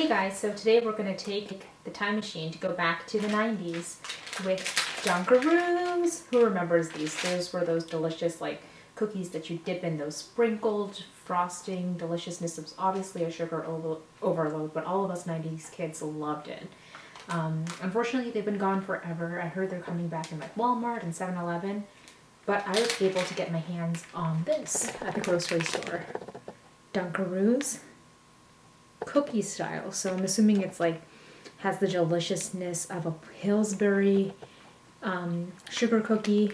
Hey guys, so today we're going to take the time machine to go back to the 90s with Dunkaroos. Who remembers these? Those were those delicious like cookies that you dip in those sprinkled frosting deliciousness. It was obviously a sugar overload, but all of us 90s kids loved it. Unfortunately, they've been gone forever. I heard they're coming back in like Walmart and 7-Eleven, but I was able to get my hands on this at the grocery store. Dunkaroos. Cookie style, so I'm assuming it's like has the deliciousness of a Pillsbury sugar cookie,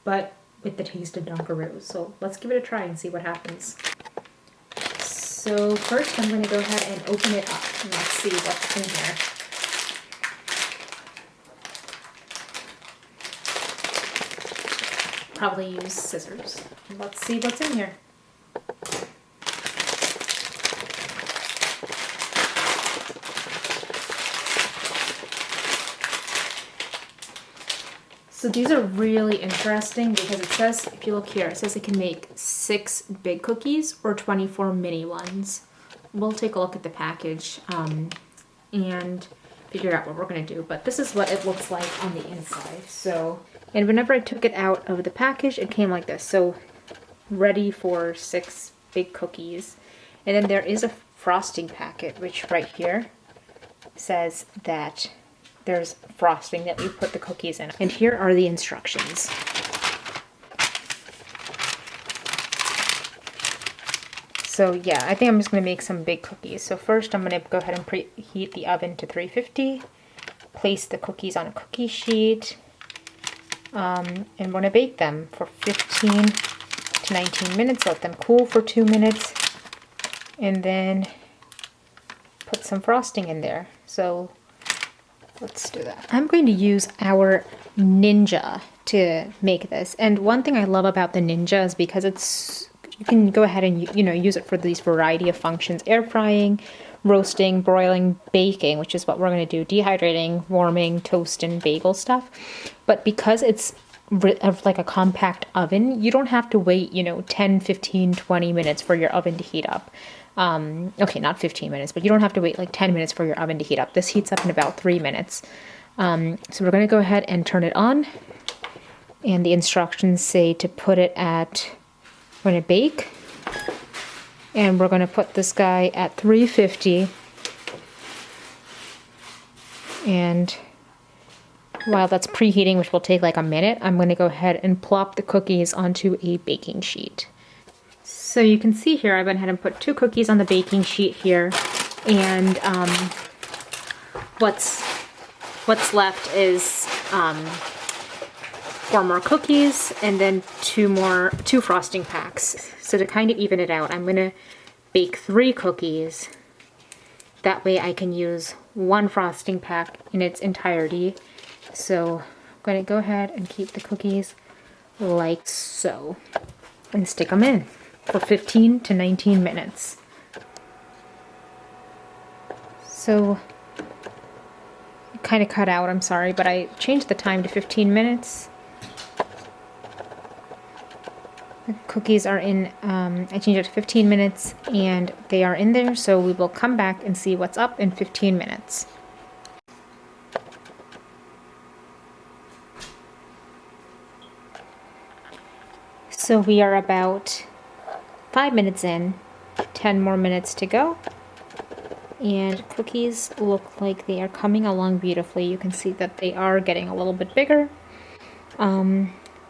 but with the taste of Dunkaroos. So let's give it a try and see what happens. So first I'm going to go ahead and open it up and let's see what's in here. Probably use scissors. Let's see what's in here. So these are really interesting because it says, if you look here, it says it can make 6 big cookies or 24 mini ones. We'll take a look at the package and figure out what we're going to do. But this is what it looks like on the inside. So, and whenever I took it out of the package, it came like this. So ready for 6 big cookies. And then there is a frosting packet, which right here says that there's frosting that we put the cookies in. And here are the instructions. So yeah, I think I'm just going to make some big cookies. So first I'm going to go ahead and preheat the oven to 350. Place the cookies on a cookie sheet. And we're going to bake them for 15 to 19 minutes. Let them cool for 2 minutes. And then put some frosting in there. So let's do that. I'm going to use our Ninja to make this. And one thing I love about the Ninja is because you can go ahead and use it for these variety of functions: air frying, roasting, broiling, baking, which is what we're going to do, dehydrating, warming, toast, and bagel stuff. But because it's like a compact oven, you don't have to wait 10, 15, 20 minutes for your oven to heat up. Okay, not 15 minutes, but you don't have to wait like 10 minutes for your oven to heat up. This heats up in about 3 minutes. So we're going to go ahead and turn it on. And the instructions say to put it at, we're going to bake. And we're going to put this guy at 350. And while that's preheating, which will take like a minute, I'm going to go ahead and plop the cookies onto a baking sheet. So you can see here, I went ahead and put 2 cookies on the baking sheet here, and what's left is 4 more cookies and then 2 frosting packs. So to kind of even it out, I'm gonna bake 3 cookies. That way I can use 1 frosting pack in its entirety. So I'm gonna go ahead and keep the cookies like so and stick them in for 15 to 19 minutes. So it kind of cut out, I'm sorry, but I changed the time to 15 minutes. The cookies are in, I changed it to 15 minutes and they are in there, so we will come back and see what's up in 15 minutes. So we are about 5 minutes in, 10 more minutes to go, and cookies look like they are coming along beautifully. You can see that they are getting a little bit bigger. So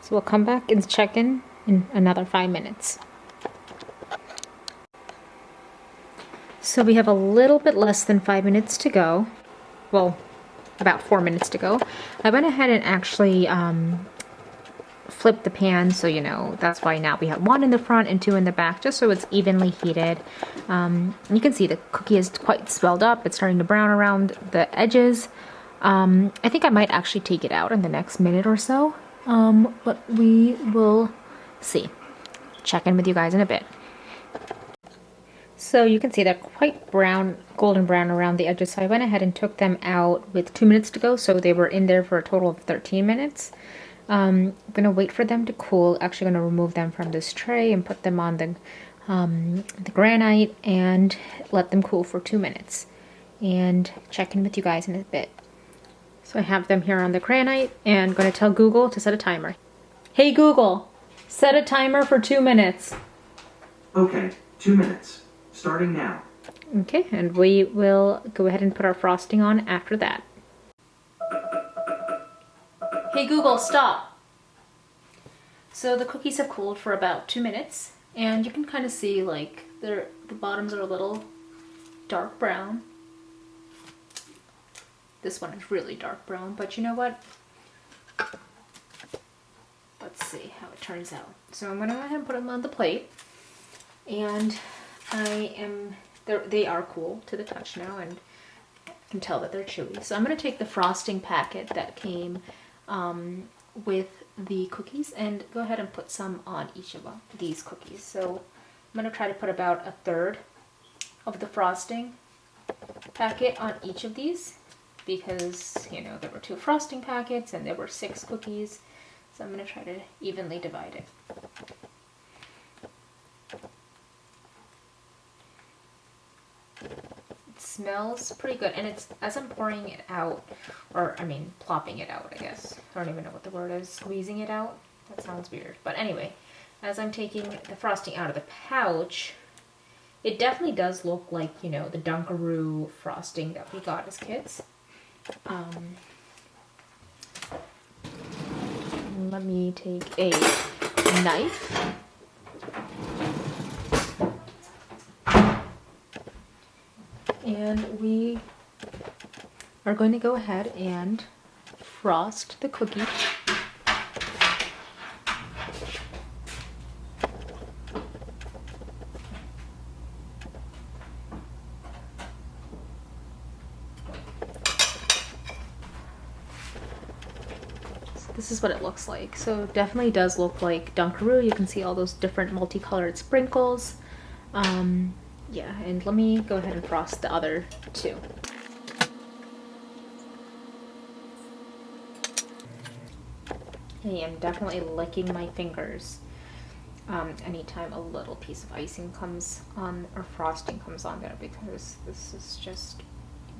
we'll come back and check in another 5 minutes. So we have a little bit less than 5 minutes to go. Well, about 4 minutes to go. I went ahead and actually flip the pan, so that's why now we have 1 in the front and 2 in the back, just so it's evenly heated. You can see the cookie is quite swelled up. It's starting to brown around the edges. I think I might actually take it out in the next minute or so, but we will see. Check in with you guys in a bit. So you can see they're quite brown, golden brown around the edges, so I went ahead and took them out with 2 minutes to go, so they were in there for a total of 13 minutes. I'm going to wait for them to cool. Actually going to remove them from this tray and put them on the granite and let them cool for 2 minutes. and check in with you guys in a bit. So I have them here on the granite and I'm going to tell Google to set a timer. Hey Google, set a timer for 2 minutes. Okay, 2 minutes. Starting now. Okay, and we will go ahead and put our frosting on after that. Hey Google, stop! So the cookies have cooled for about 2 minutes, and you can kind of see like the bottoms are a little dark brown. This one is really dark brown, but you know what? Let's see how it turns out. So I'm going to go ahead and put them on the plate, and they are cool to the touch now, and I can tell that they're chewy. So I'm going to take the frosting packet that came with the cookies and go ahead and put some on each of these cookies. So I'm going to try to put about 1/3 of the frosting packet on each of these because, you know, there were 2 frosting packets and there were 6 cookies. So I'm going to try to evenly divide it. It smells pretty good, and it's, as I'm pouring it out, or I mean plopping it out, I guess. I don't even know what the word is. Squeezing it out? That sounds weird. But anyway, as I'm taking the frosting out of the pouch, it definitely does look like, you know, the Dunkaroo frosting that we got as kids. Let me take a knife. And we are going to go ahead and frost the cookie. This is what it looks like. So it definitely does look like Dunkaroo. You can see all those different multicolored sprinkles. Yeah, and let me go ahead and frost the other 2. I am definitely licking my fingers anytime a little piece of icing comes on, or frosting comes on there, because this is just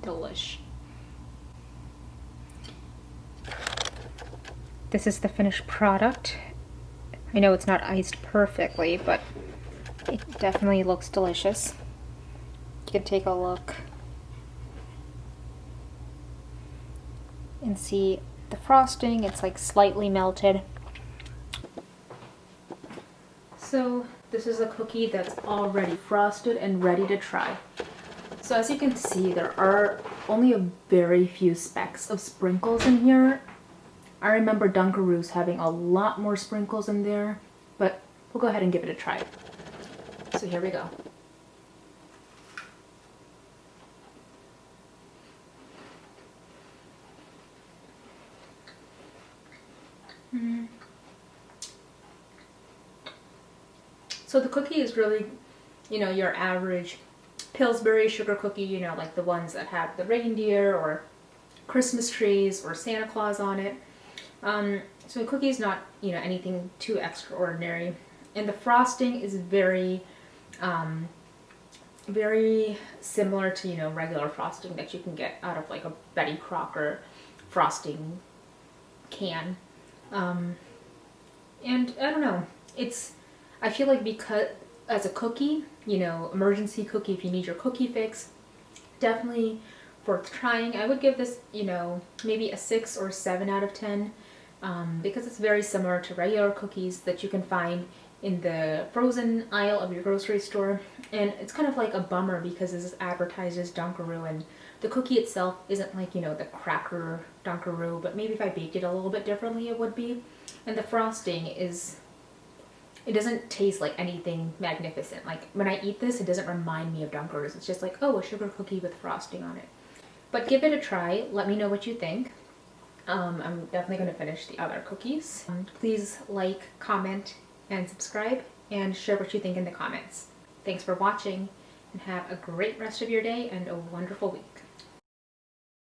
delish. This is the finished product. I know it's not iced perfectly, but it definitely looks delicious. You can take a look and see the frosting. It's like slightly melted. So this is a cookie that's already frosted and ready to try. So as you can see, there are only a very few specks of sprinkles in here. I remember Dunkaroos having a lot more sprinkles in there, but we'll go ahead and give it a try. So here we go. So the cookie is really, you know, your average Pillsbury sugar cookie, you know, like the ones that have the reindeer or Christmas trees or Santa Claus on it. So the cookie is not, you know, anything too extraordinary. And the frosting is very, very similar to, you know, regular frosting that you can get out of like a Betty Crocker frosting can. And I don't know, I feel like because as a cookie, you know, emergency cookie, if you need your cookie fix, definitely worth trying. I would give this, you know, maybe a 6 or 7 out of 10, because it's very similar to regular cookies that you can find in the frozen aisle of your grocery store. And it's kind of like a bummer because this is advertised as Dunkaroo, and the cookie itself isn't like, you know, the cracker Dunkaroo, but maybe if I baked it a little bit differently it would be. And the frosting it doesn't taste like anything magnificent. Like when I eat this, it doesn't remind me of Dunkaroos. It's just like, oh, a sugar cookie with frosting on it. But give it a try. Let me know what you think. I'm definitely going to finish the other cookies. Please like, comment, and subscribe, and share what you think in the comments. Thanks for watching, and have a great rest of your day and a wonderful week.